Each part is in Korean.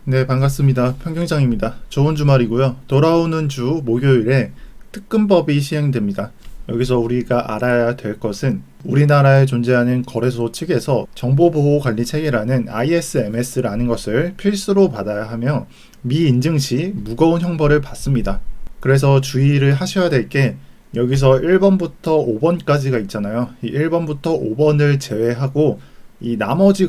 네, 반갑습니다. 평경장입니다. 좋은 주말이고요. 돌아오는 주 목요일에 특근법이 시행됩니다. 여기서 우리가 알아야 될 것은 우리나라에 존재하는 거래소 측에서 정보보호관리체계라는 ISMS라는 것을 필수로 받아야 하며 미인증 시 무거운 형벌을 받습니다. 그래서 주의를 하셔야 될 게 여기서 1번부터 5번까지가 있잖아요. 이 1번부터 5번을 제외하고 이 나머지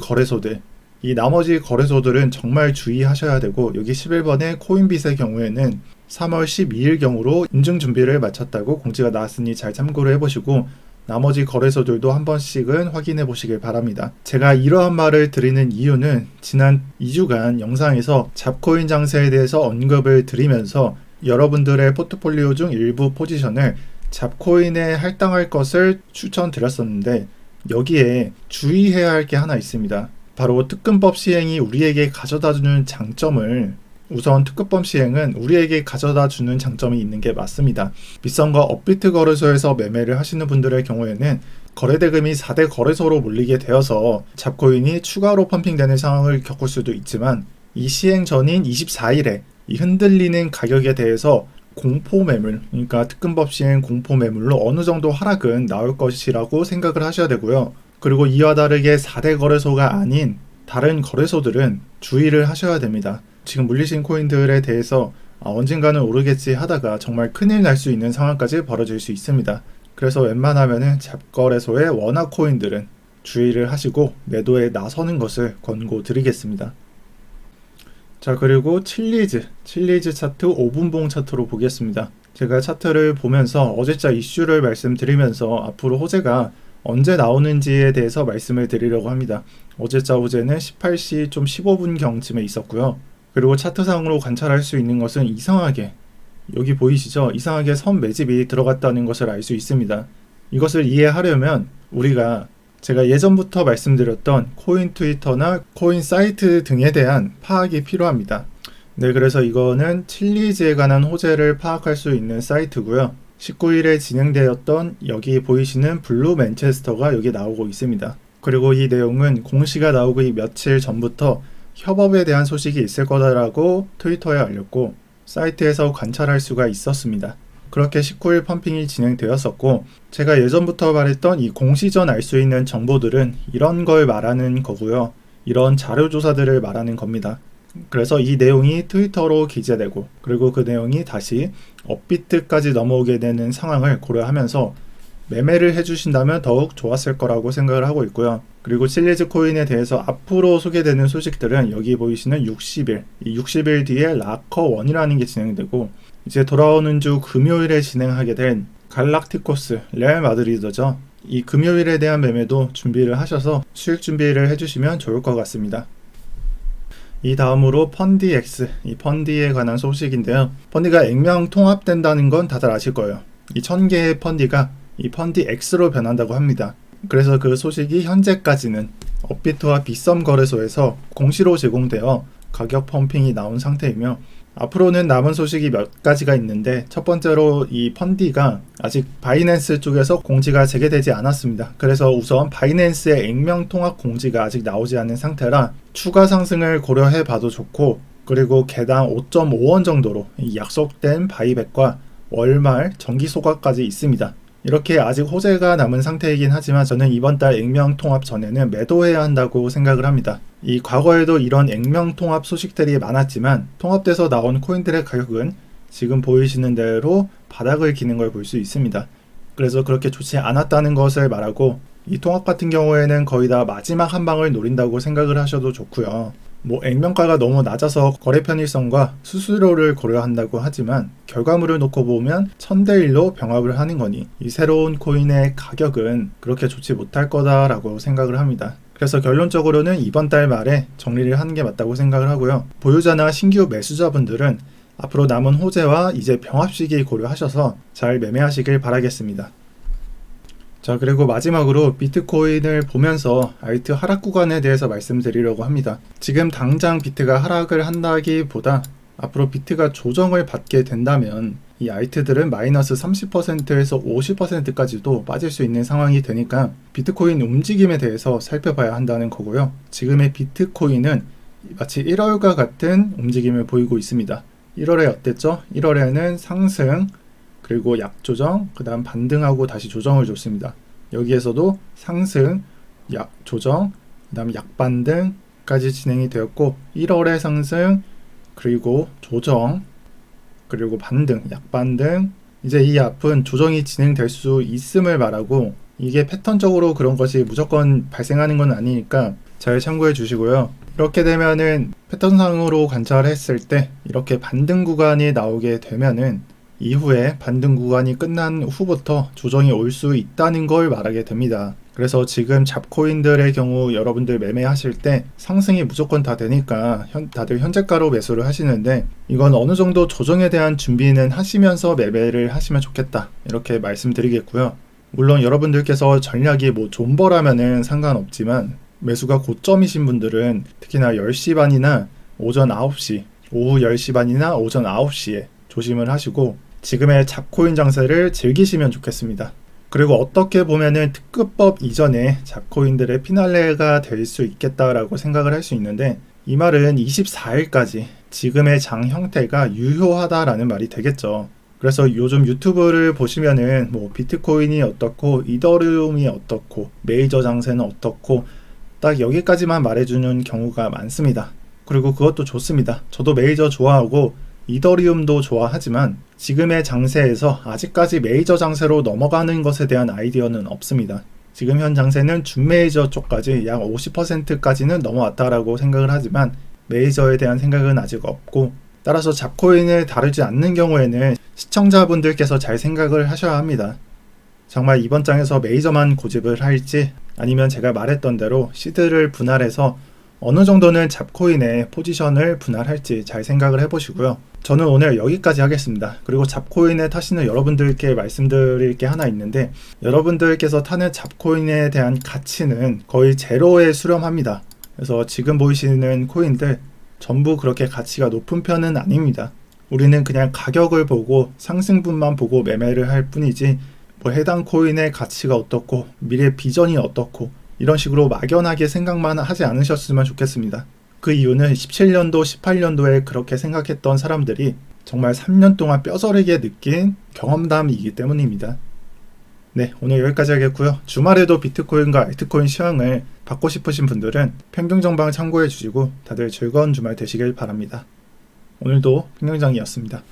거래소들은 정말 주의하셔야 되고, 여기 11번의 코인빗의 경우에는 3월 12일경으로 인증 준비를 마쳤다고 공지가 나왔으니 잘 참고를 해보시고, 나머지 거래소들도 한 번씩은 확인해 보시길 바랍니다. 제가 이러한 말을 드리는 이유는 지난 2주간 영상에서 잡코인 장세에 대해서 언급을 드리면서 여러분들의 포트폴리오 중 일부 포지션을 잡코인에 할당할 것을 추천드렸었는데, 여기에 주의해야 할 게 하나 있습니다. 바로 특근법 시행이 우리에게 가져다주는 장점을, 우선 특근법 시행은 우리에게 가져다주는 장점이 있는 게 맞습니다. 빗썸과 업비트 거래소에서 매매를 하시는 분들의 경우에는 거래대금이 4대 거래소로 몰리게 되어서 잡코인이 추가로 펌핑되는 상황을 겪을 수도 있지만, 이 시행 전인 24일에 이 흔들리는 가격에 대해서 공포매물, 그러니까 특근법 시행 공포매물로 어느 정도 하락은 나올 것이라고 생각을 하셔야 되고요. 그리고 이와 다르게 4대 거래소가 아닌 다른 거래소들은 주의를 하셔야 됩니다. 지금 물리신 코인들에 대해서 언젠가는 오르겠지 하다가 정말 큰일 날 수 있는 상황까지 벌어질 수 있습니다. 그래서 웬만하면은 잡거래소의 원화 코인들은 주의를 하시고 매도에 나서는 것을 권고드리겠습니다. 자, 그리고 칠리즈 차트 5분봉 차트로 보겠습니다. 제가 차트를 보면서 어제자 이슈를 말씀드리면서 앞으로 호재가 언제 나오는지에 대해서 말씀을 드리려고 합니다. 어제자 호재는 18시 좀 15분경쯤에 있었고요. 그리고 차트상으로 관찰할 수 있는 것은 이상하게, 여기 보이시죠? 이상하게 선 매집이 들어갔다는 것을 알 수 있습니다. 이것을 이해하려면 우리가 제가 예전부터 말씀드렸던 코인 트위터나 코인 사이트 등에 대한 파악이 필요합니다. 네, 그래서 이거는 칠리즈에 관한 호재를 파악할 수 있는 사이트고요. 19일에 진행되었던 여기 보이시는 블루 맨체스터가 여기 나오고 있습니다. 그리고 이 내용은 공시가 나오기 며칠 전부터 협업에 대한 소식이 있을 거다라고 트위터에 알렸고 사이트에서 관찰할 수가 있었습니다. 그렇게 19일 펌핑이 진행되었었고, 제가 예전부터 말했던 이 공시 전 알 수 있는 정보들은 이런 걸 말하는 거고요. 이런 자료조사들을 말하는 겁니다. 그래서 이 내용이 트위터로 기재되고, 그리고 그 내용이 다시 업비트까지 넘어오게 되는 상황을 고려하면서 매매를 해주신다면 더욱 좋았을 거라고 생각을 하고 있고요. 그리고 칠리즈 코인에 대해서 앞으로 소개되는 소식들은 여기 보이시는 60일, 이 60일 뒤에 라커1이라는 게 진행되고, 이제 돌아오는 주 금요일에 진행하게 된 갈락티코스, 레알 마드리드죠. 이 금요일에 대한 매매도 준비를 하셔서 수익 준비를 해주시면 좋을 것 같습니다. 이 다음으로 펀디X, 이 펀디에 관한 소식인데요. 펀디가 액면 통합된다는 건 다들 아실 거예요. 이 1000개의 펀디가 이 펀디X로 변한다고 합니다. 그래서 그 소식이 현재까지는 업비트와 빗썸 거래소에서 공시로 제공되어 가격 펌핑이 나온 상태이며, 앞으로는 남은 소식이 몇 가지가 있는데, 첫 번째로 이 펀디가 아직 바이낸스 쪽에서 공지가 재개되지 않았습니다. 그래서 우선 바이낸스의 액면 통합 공지가 아직 나오지 않은 상태라 추가 상승을 고려해 봐도 좋고, 그리고 개당 5.5원 정도로 이 약속된 바이백과 월말 정기 소각까지 있습니다. 이렇게 아직 호재가 남은 상태이긴 하지만 저는 이번 달 액면 통합 전에는 매도해야 한다고 생각을 합니다. 이 과거에도 이런 액면 통합 소식들이 많았지만 통합돼서 나온 코인들의 가격은 지금 보이시는 대로 바닥을 기는 걸 볼 수 있습니다. 그래서 그렇게 좋지 않았다는 것을 말하고, 이 통합 같은 경우에는 거의 다 마지막 한 방을 노린다고 생각을 하셔도 좋고요. 액면가가 너무 낮아서 거래 편의성과 수수료를 고려한다고 하지만 결과물을 놓고 보면 1000대1로 병합을 하는 거니 이 새로운 코인의 가격은 그렇게 좋지 못할 거다라고 생각을 합니다. 그래서 결론적으로는 이번 달 말에 정리를 하는 게 맞다고 생각을 하고요. 보유자나 신규 매수자분들은 앞으로 남은 호재와 이제 병합 시기 고려하셔서 잘 매매하시길 바라겠습니다. 자, 그리고 마지막으로 비트코인을 보면서 알트 하락 구간에 대해서 말씀드리려고 합니다. 지금 당장 비트가 하락을 한다기보다 앞으로 비트가 조정을 받게 된다면 이 알트들은 마이너스 30%에서 50%까지도 빠질 수 있는 상황이 되니까 비트코인 움직임에 대해서 살펴봐야 한다는 거고요. 지금의 비트코인은 마치 1월과 같은 움직임을 보이고 있습니다. 1월에 어땠죠? 1월에는 상승, 그리고 약조정, 그 다음 반등하고 다시 조정을 줬습니다. 여기에서도 상승, 약조정, 그 다음 약반등까지 진행이 되었고 1월에 상승, 그리고 조정, 그리고 반등, 약반등. 이제 이 앞은 조정이 진행될 수 있음을 말하고 이게 패턴적으로 그런 것이 무조건 발생하는 건 아니니까 잘 참고해 주시고요. 이렇게 되면은 패턴상으로 관찰했을 때 이렇게 반등 구간이 나오게 되면은 이후에 반등 구간이 끝난 후부터 조정이 올 수 있다는 걸 말하게 됩니다. 그래서 지금 잡코인들의 경우 여러분들 매매하실 때 상승이 무조건 다 되니까 다들 현재가로 매수를 하시는데 이건 어느 정도 조정에 대한 준비는 하시면서 매매를 하시면 좋겠다, 이렇게 말씀드리겠고요. 물론 여러분들께서 전략이 뭐 존버라면은 상관없지만 매수가 고점이신 분들은 특히나 10시 반이나 오전 9시, 오후 10시 반이나 오전 9시에 조심을 하시고 지금의 잡코인 장세를 즐기시면 좋겠습니다. 그리고 어떻게 보면은 특급법 이전에 잡코인들의 피날레가 될 수 있겠다라고 생각을 할 수 있는데 이 말은 24일까지 지금의 장 형태가 유효하다라는 말이 되겠죠. 그래서 요즘 유튜브를 보시면은 뭐 비트코인이 어떻고 이더리움이 어떻고 메이저 장세는 어떻고 딱 여기까지만 말해주는 경우가 많습니다. 그리고 그것도 좋습니다. 저도 메이저 좋아하고 이더리움도 좋아하지만 지금의 장세에서 아직까지 메이저 장세로 넘어가는 것에 대한 아이디어는 없습니다. 지금 현 장세는 준메이저 쪽까지 약 50%까지는 넘어왔다라고 생각을 하지만 메이저에 대한 생각은 아직 없고, 따라서 잡코인을 다루지 않는 경우에는 시청자분들께서 잘 생각을 하셔야 합니다. 정말 이번 장에서 메이저만 고집을 할지 아니면 제가 말했던 대로 시드를 분할해서 어느 정도는 잡코인의 포지션을 분할할지 잘 생각을 해보시고요. 저는 오늘 여기까지 하겠습니다. 그리고 잡코인에 타시는 여러분들께 말씀드릴 게 하나 있는데, 여러분들께서 타는 잡코인에 대한 가치는 거의 제로에 수렴합니다. 그래서 지금 보이시는 코인들 전부 그렇게 가치가 높은 편은 아닙니다. 우리는 그냥 가격을 보고 상승분만 보고 매매를 할 뿐이지 뭐 해당 코인의 가치가 어떻고 미래 비전이 어떻고 이런 식으로 막연하게 생각만 하지 않으셨으면 좋겠습니다. 그 이유는 17년도, 18년도에 그렇게 생각했던 사람들이 정말 3년 동안 뼈저리게 느낀 경험담이기 때문입니다. 네, 오늘 여기까지 하겠고요. 주말에도 비트코인과 알트코인 시황을 받고 싶으신 분들은 평균정방 참고해 주시고 다들 즐거운 주말 되시길 바랍니다. 오늘도 평균정이었습니다.